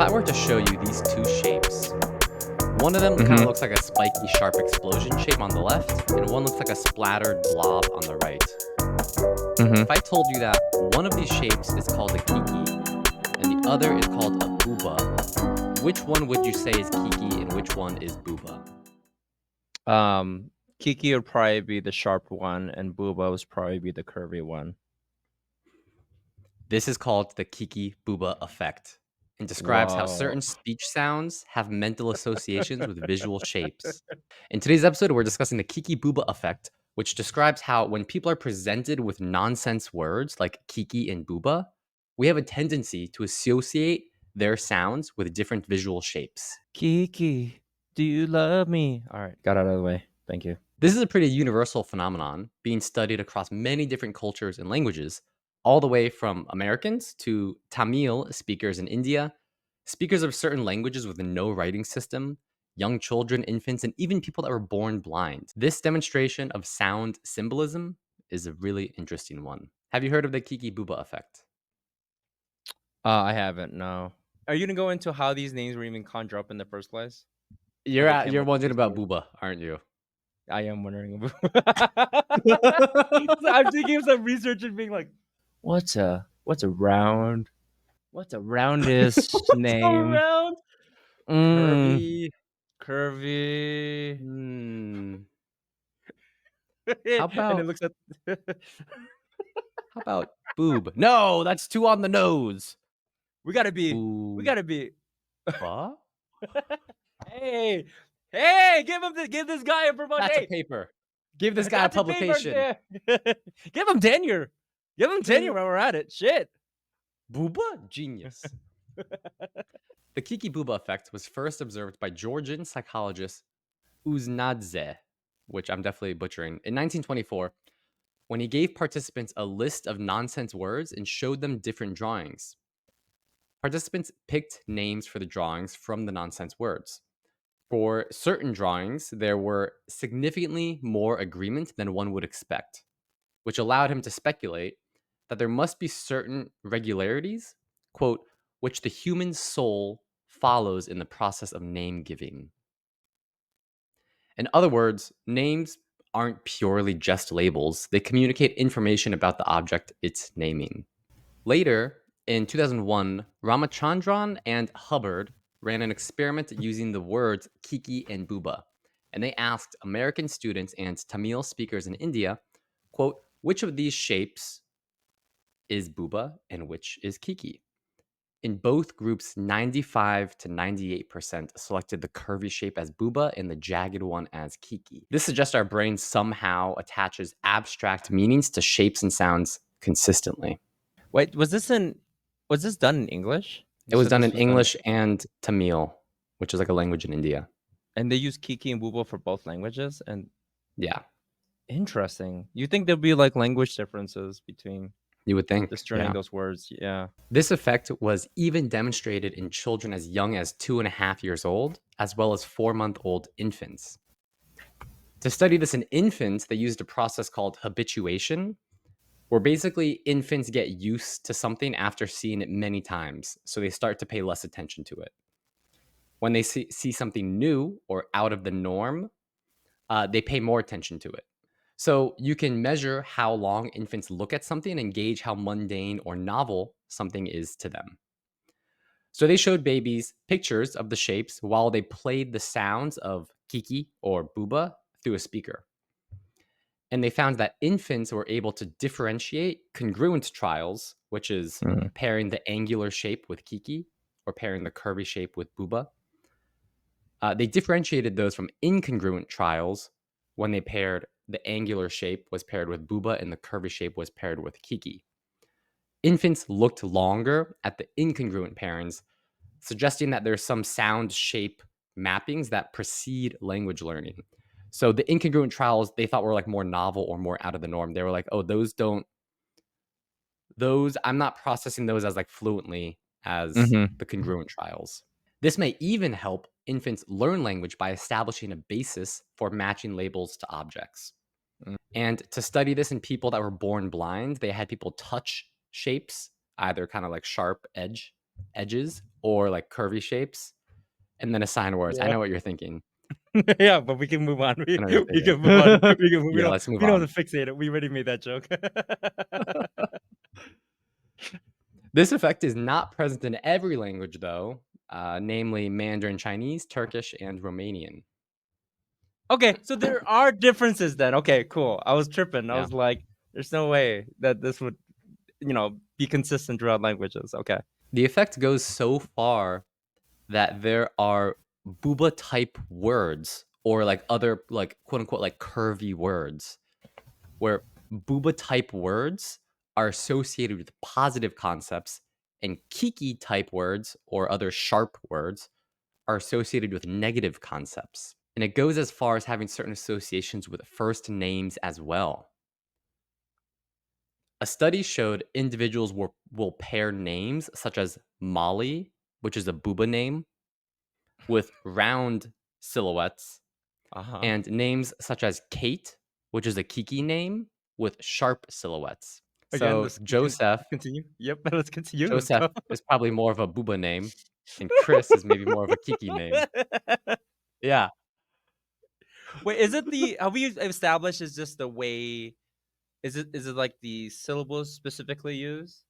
if I were to show you these two shapes, one of them kind of Mhm. looks like a spiky, sharp explosion shape on the left, and one looks like a splattered blob on the right. Mhm. If I told you that one of these shapes is called a Kiki and the other is called a Booba, which one would you say is Kiki and which one is Booba? Um, Kiki would probably be the sharp one, and Booba would probably be the curvy one. This is called the Kiki-Bouba effect and describes how Whoa. certain speech sounds have mental associations with visual shapes. In today's episode, we're discussing the Kiki-Bouba effect, which describes how when people are presented with nonsense words like Kiki and Booba, we have a tendency to associate their sounds with different visual shapes. Kiki, do you love me? All right, got out of the way. Thank you. This is a pretty universal phenomenon being studied across many different cultures and languages, all the way from Americans to Tamil speakers in India, speakers of certain languages with no writing system, young children, infants, and even people that were born blind. This demonstration of sound symbolism is a really interesting one. Have you heard of the Kiki-Bouba effect? I haven't. No. Are you gonna go into how these names were even conjured up in the first place? How You're they came you're up with wondering these about words? Booba, aren't you? I am wondering about. I'm thinking of some research and being like, what's a roundest It's so name? round. Mm, Curvy. curvy. Hmm. How And it about looks at. How about boob? No, that's too on the nose. we gotta be. We Booba? gotta be. Hey, hey! Give this guy a promotion. That's a Hey, paper. Give this guy a that's a paper. publication. Give him tenure. Give him tenure while we're at it. Shit. Booba? Genius. The Kiki-Bouba effect was first observed by Georgian psychologist Uznadze, which I'm definitely butchering, in 1924 when he gave participants a list of nonsense words and showed them different drawings. Participants picked names for the drawings from the nonsense words. For certain drawings, there were significantly more agreement than one would expect, which allowed him to speculate that there must be certain regularities, quote, which the human soul follows in the process of name giving. In other words, names aren't purely just labels, they communicate information about the object it's naming. Later, in 2001, Ramachandran and Hubbard ran an experiment using the words Kiki and Booba, and they asked American students and Tamil speakers in India, quote, which of these shapes is Booba and which is Kiki? In both groups, 95 to 98% selected the curvy shape as Booba and the jagged one as Kiki. This suggests our brain somehow attaches abstract meanings to shapes and sounds consistently. Wait, was this done in English? You It was said done in this was done, English and Tamil, which is like a language in India. and they use Kiki and Booba for both languages. And Yeah, interesting. You think there'd be like language differences between you would think. discerning Yeah. those words? Yeah. This effect was even demonstrated in children as young as 2.5 years old, as well as 4-month-old infants. To study this in infants, they used a process called habituation, where basically infants get used to something after seeing it many times, so they start to pay less attention to it. When they see something new or out of the norm, they pay more attention to it. So you can measure how long infants look at something and gauge how mundane or novel something is to them. So they showed babies pictures of the shapes while they played the sounds of Kiki or Booba through a speaker. And they found that infants were able to differentiate congruent trials, which is Mhm. pairing the angular shape with Kiki or pairing the curvy shape with Booba. They differentiated those from incongruent trials when they paired the angular shape was paired with Booba and the curvy shape was paired with Kiki. Infants looked longer at the incongruent pairings, suggesting that there's some sound shape mappings that precede language learning. So the incongruent trials they thought were like more novel or more out of the norm. They were like, oh, those I'm not processing those as like fluently as Mhm. the congruent trials. This may even help infants learn language by establishing a basis for matching labels to objects. Mm. And to study this in people that were born blind, they had people touch shapes, either kind of like sharp edges or like curvy shapes, and then assign words. I Yeah. know what you're thinking. Yeah, but we can move on. I know what you're We thinking. can move on. We can move. Yeah, let's move We don't on. have to fixate it. We already made that joke. This effect is not present in every language, though, namely Mandarin Chinese, Turkish, and Romanian. Okay, so there are differences then. Okay, cool. I was tripping. I Yeah. was like, there's no way that this would, be consistent throughout languages. Okay. The effect goes so far that there are booba type words or like other like quote unquote like curvy words where booba type words are associated with positive concepts and kiki type words or other sharp words are associated with negative concepts. And it goes as far as having certain associations with first names as well. A study showed individuals will pair names such as Molly, which is a booba name, with round silhouettes, Uh-huh. and names such as Kate, which is a Kiki name, with sharp silhouettes. Again, So Joseph, let's continue. Yep, let's continue. Let's Joseph go. is probably more of a booba name, and Chris is maybe more of a Kiki name. Yeah, Wait, is it the have we established is just the way is it like the syllables specifically used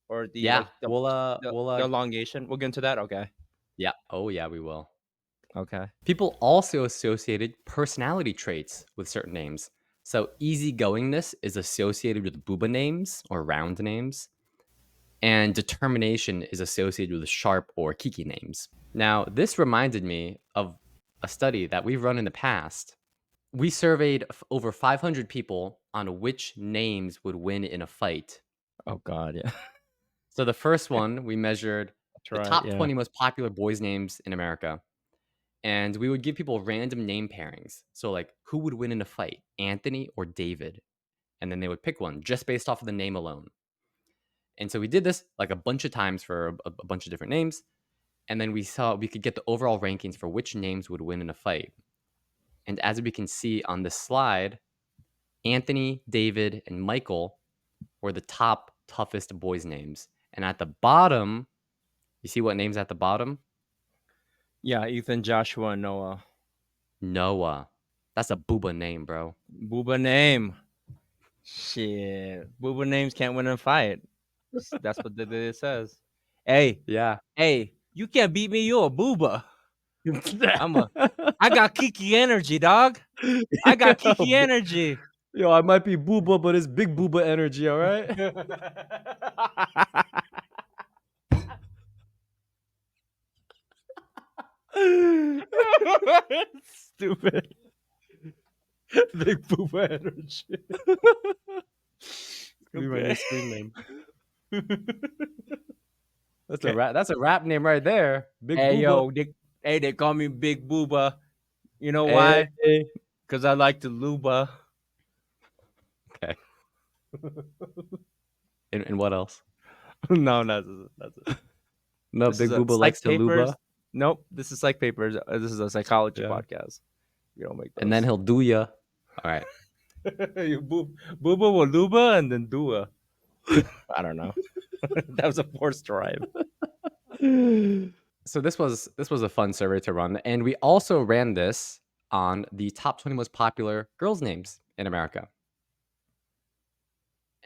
or the yeah. like the We'll elongation? We'll get into that. Okay. yeah. Oh yeah, we will. Okay. People also associated personality traits with certain names. So easygoingness is associated with booba names or round names, and determination is associated with sharp or kiki names. Now, this reminded me of a study that we've run in the past. We surveyed over 500 people on which names would win in a fight. Oh God, yeah. So the first one, we measured That's the right. top Yeah. 20 most popular boys' names in America. And we would give people random name pairings. So, like, who would win in a fight, Anthony or David? And then they would pick one just based off of the name alone. And so we did this like a bunch of times for a bunch of different names. And then we saw we could get the overall rankings for which names would win in a fight. And as we can see on this slide, Anthony, David, and Michael were the top toughest boys' names. And at the bottom, you see what names at the bottom? Yeah, Ethan, Joshua, and Noah. Noah. That's a booba name, bro. Booba name. Shit. Booba names can't win in a fight. That's what it says. Hey, Yeah. hey, you can't beat me, you a booba. I got Kiki energy, dog. I got Kiki energy. Yo, I might be booba, but it's big booba energy, all right? Stupid. Big booba energy. Be my new screen name. That's Okay. That's a rap name right there. Big Hey, booba. yo, they call me Big Booba. You know Hey. why? Because I like to luba. Okay. And what else? No, that's it. No, This is Big a Booba Psych likes to Papers. luba. Nope, this is Psych Papers. This is a psychology Yeah. podcast. You don't make And then those. he'll do ya. All right. Booba will luba and then dua. I don't know. That was a forced rhyme. So this was a fun survey to run, and we also ran this on the top 20 most popular girls' names in America.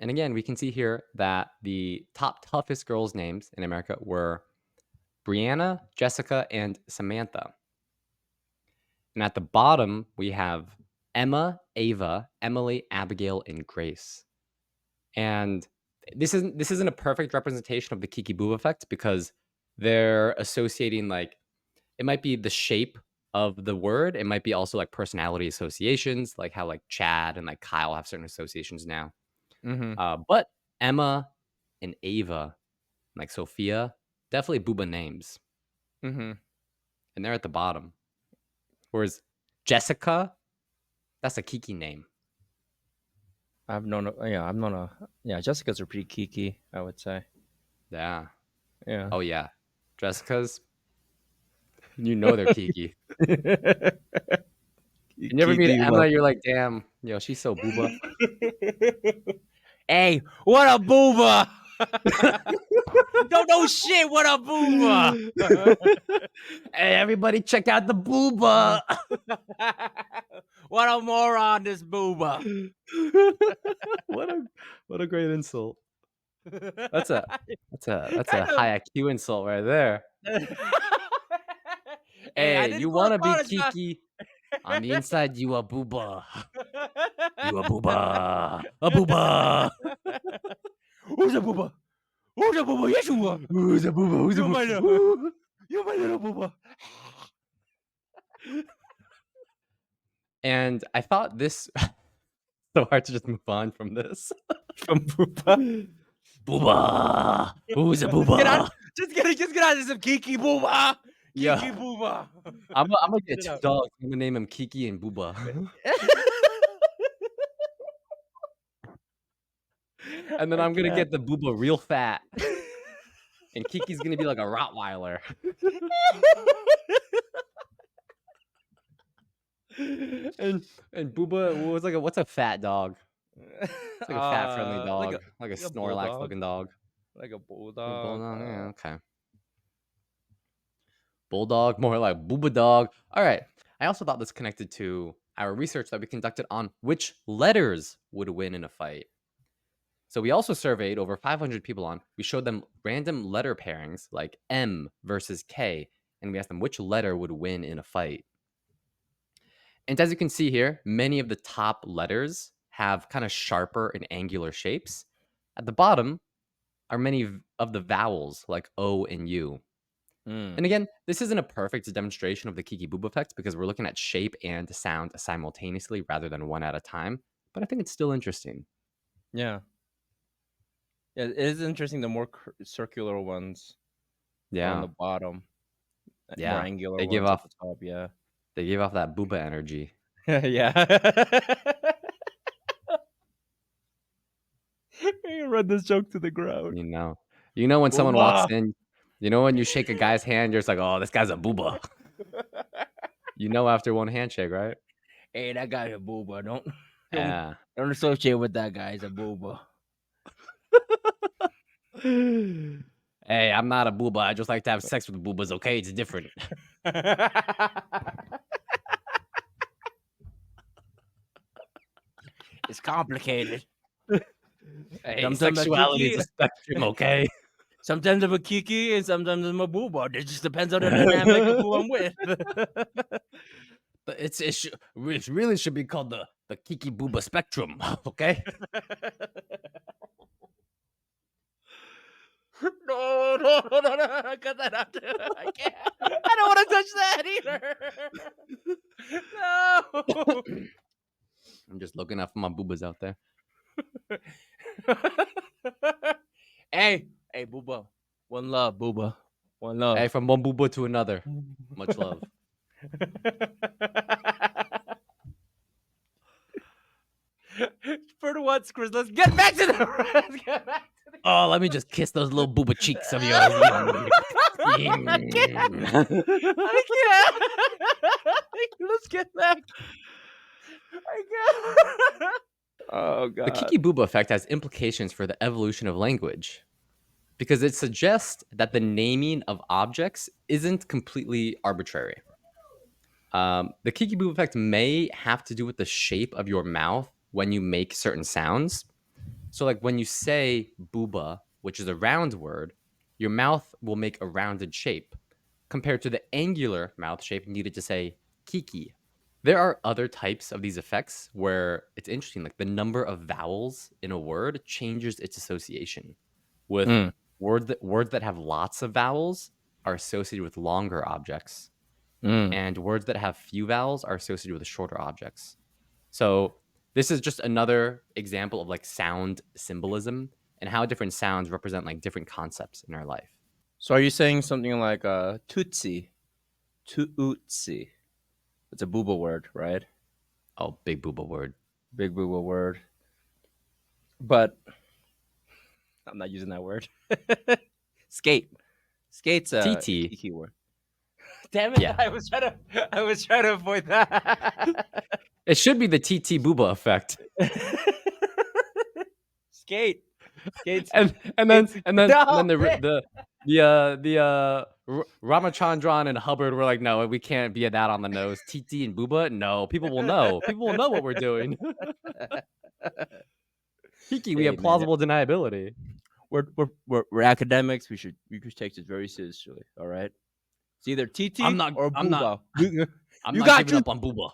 And again, we can see here that the top toughest girls' names in America were Brianna, Jessica, and Samantha. And at the bottom, we have Emma, Ava, Emily, Abigail, and Grace. And this isn't a perfect representation of the Kiki-Bouba effect because they're associating like it might be the shape of the word. It might be also like personality associations, like how like Chad and like Kyle have certain associations now. Mm-hmm. But Emma and Ava, like Sophia, definitely booba names, Mm-hmm. and they're at the bottom. Whereas Jessica, that's a Kiki name. I've known a yeah, Jessica's are pretty kiki, I would say. Yeah. Yeah. Oh yeah. Jessica's, you know they're Kiki. You never meet Kiki Emma, love. you're like, damn, she's so booba. Hey, what a booba! Don't know shit. What a booba. Hey, everybody, check out the booba. What a moron, this booba. what a what a great insult. That's a that's a Kind of. high IQ insult right there. Hey, I Hey, didn't you go to wanna be college, man. Kiki? On the inside, you a booba. You a booba. A booba. Who's a booba? Who's a booba? Yes, you are. Who's a booba? Who's a You're my little, booba? you're my little booba. And I thought this so hard to just move on from this. From booba. Booba. Who's a Get out. booba? Just get out of this Kiki-Bouba. Yeah. Kiki-Bouba. I'm gonna get Get it 2 out. dogs. I'm gonna name them Kiki and Booba. And then I I'm gonna can't. get the Booba real fat. And Kiki's gonna be like a Rottweiler. and Booba was like what's a fat dog? It's like a fat friendly dog, like a like a Snorlax bulldog. looking dog. Like a A bulldog. bulldog, yeah, okay. Bulldog, more like Booba dog. All right. I also thought this connected to our research that we conducted on which letters would win in a fight. So we also surveyed over 500 people on. We showed them random letter pairings like M versus K, and we asked them which letter would win in a fight. And as you can see here, many of the top letters have kind of sharper and angular shapes. At the bottom are many of the vowels like O and U. And again, this isn't a perfect demonstration of the Kiki-Bouba effect because we're looking at shape and sound simultaneously rather than one at a time. But I think it's still interesting. Yeah. Yeah, it is interesting. The more circular ones are on Yeah. the bottom. More Yeah. angular They give ones at off the top. Yeah. they give off that Booba energy. Yeah. You run this joke to the ground. You know when someone walks Booba. in, you know when you shake a guy's hand, you're just like, oh, this guy's a Booba. You know after one handshake, right? Hey, that guy's a booba. Yeah. Don't associate with that guy. He's a booba. Hey, I'm not a Booba. I just like to have sex with Boobas, okay? It's different. It's complicated. Hey, Sometimes I'm a sexuality is Kiki. a spectrum, okay? Sometimes I'm a Kiki and sometimes I'm a booba. It just depends on the dynamic of who I'm with. But it really should be called the Kiki-Bouba spectrum, okay? No, cut that out. I can't. I don't want to touch that either. No. I'm just looking out for my Boobas out there. Hey, booba. One love, booba. One love. Hey, from one Booba to another. Much love. For once, Chris, let's get back to the. Oh, let me just kiss those little Booba cheeks of yours. I can't. Let's get back. I can't. Oh god. The Kiki-Bouba effect has implications for the evolution of language because it suggests that the naming of objects isn't completely arbitrary. The Kiki-Bouba effect may have to do with the shape of your mouth when you make certain sounds. So, like when you say booba, which is a round word, your mouth will make a rounded shape compared to the angular mouth shape needed to say Kiki. There are other types of these effects where it's interesting, like the number of vowels in a word changes its association. With words that have lots of vowels are associated with longer objects, and words that have few vowels are associated with shorter objects. So this is just another example of like sound symbolism and how different sounds represent like different concepts in our life. So are you saying something like tootsie? Tootsie. It's a booba word, right? Oh, big booba word. Big booba word. But I'm not using that word. Skate. Skate's a TT. key word. Damn it! Yeah. I was trying to avoid that. It should be the TT Booba effect. Skate. Katie, and then Katie. and then and then No, the Ramachandran and Hubbard were like, no, we can't be that on the nose. TT and Booba, no, people will know. People will know what we're doing. Kiki, we hey have man, plausible deniability. we're academics. We should take this very seriously. All right. It's either I'm TT not. or I'm not. Booba. I'm You not got giving you. up on Booba.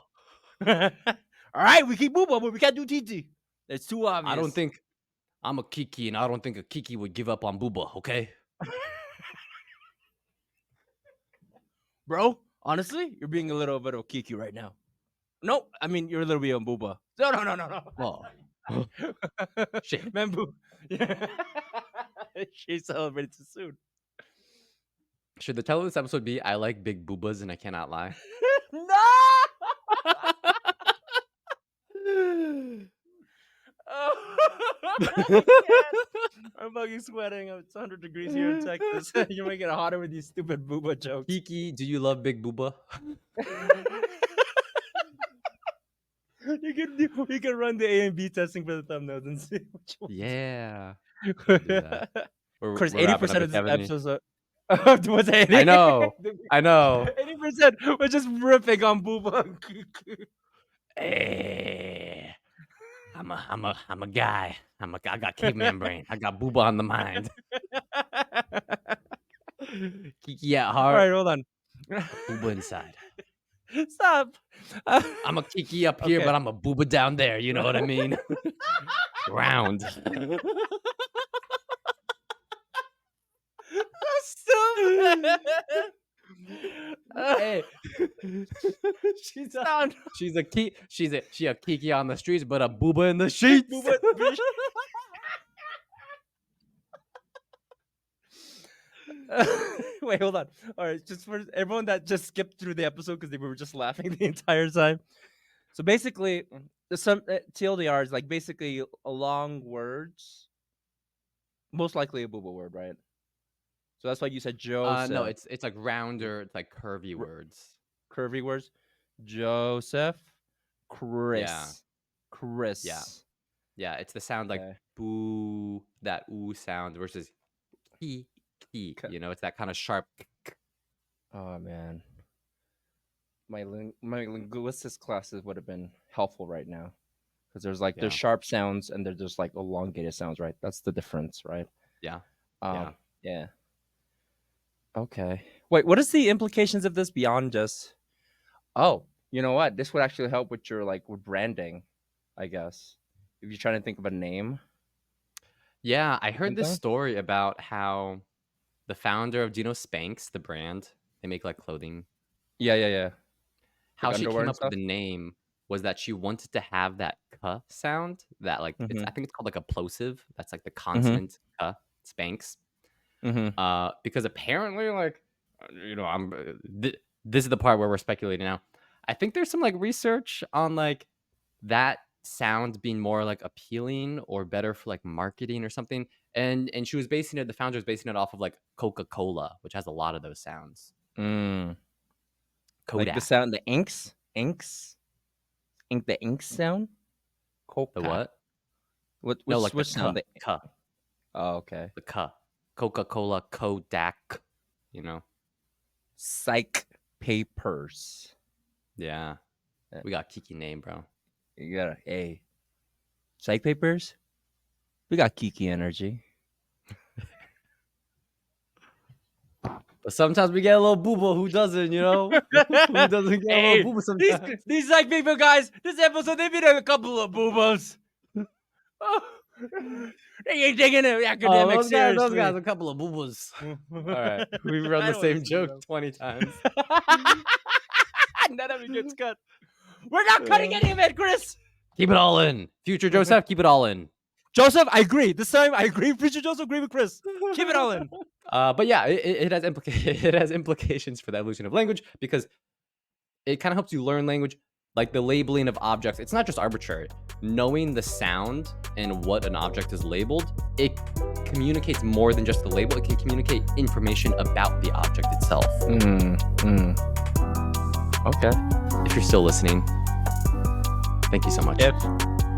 All right, we keep Booba, but we can't do TT. It's too obvious. I don't think I'm a Kiki, and I don't think a Kiki would give up on Booba. Okay. Bro, honestly, you're being a little bit of a Kiki right now. No, I mean you're a little bit on Booba. No. Oh, shit. Man, Boo. Yeah. She celebrated too soon. Should the title of this episode be "I like big boobas and I cannot lie"? No. Oh, I can't. I'm fucking sweating. It's 100 degrees here in Texas. You're making it hotter with these stupid Booba jokes. Kiki, do you love big booba? You can run the A and B testing for the thumbnails and see which one. Yeah. do that. Chris, We're wrapping 80% up of this at 70. episode. Was it 80? I know. 80% we're just ripping on Booba and Kiki. Hey, I'm a guy. I got caveman brain. I got booba on the mind. Kiki at All heart. right, hold on. Booba inside. Stop. I'm a Kiki up here, Okay. but I'm a booba down there. You know what I mean? Round. Stupid. Hey, she's a Kiki on the streets, but a booba in the sheets. Wait, hold on. All right, just for everyone that just skipped through the episode because they were just laughing the entire time. So basically, some TLDR is like basically long words, most likely a booba word, right? So that's why you said Joseph. No, it's like rounder, it's like curvy words. Curvy words. Joseph, Chris, Yeah. Chris. Yeah, it's the sound like boo, that ooh sound versus he. You know, it's that kind of sharp. Oh man, my linguistics classes would have been helpful right now because there's like there's sharp sounds and there's just like elongated sounds, right? That's the difference, right? Yeah. Yeah. Okay. Wait, what is the implications of this beyond just? Oh, you know what? This would actually help with your with branding, I guess. If you're trying to think of a name. Yeah, I heard this story about how the founder of, do you know Spanx, the brand? They make like clothing. Yeah. How she came up with the name was that she wanted to have that "k" sound, that like I think it's called like a plosive. That's like the consonant "k," Spanx. Because apparently, like, you know, this is the part where we're speculating now. I think there's some like research on like that sound being more like appealing or better for like marketing or something. And she was basing it, the founder was basing it off of like Coca-Cola, which has a lot of those sounds. Kodak. Like the sound, the inks, the ink sound. The what? Which sound? The K. Oh, okay. The K. Coca-Cola, Kodak. You know. Psych papers. Yeah. We got Kiki name, bro. You got Psych papers. We got Kiki energy. But sometimes we get a little booba. Who doesn't, you know? Who doesn't get a little booba sometimes? These Psych people guys, this episode, they've been a couple of boobas. They ain't taking it academic seriously. Those guys, a couple of boobas. All right. We've run the same joke 20 times. None of it gets cut. We're not cutting any of it, Chris. Keep it all in. Future Joseph, keep it all in. Joseph, I agree. This time, I agree. Future Joseph, agree with Chris. Keep it all in. But yeah, it has implications for the evolution of language because it kind of helps you learn language, like the labeling of objects. It's not just arbitrary. Knowing the sound and what an object is labeled, it communicates more than just the label. It can communicate information about the object itself. Okay. If you're still listening, thank you so much.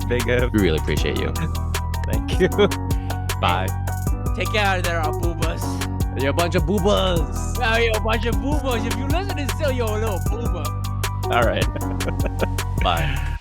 Big F. We really appreciate you. Thank you. Bye. Take care out there, our boobas. You're a bunch of boobas. Oh, you're a bunch of boobas. If you listen to still, you're a little booba. All right. Bye.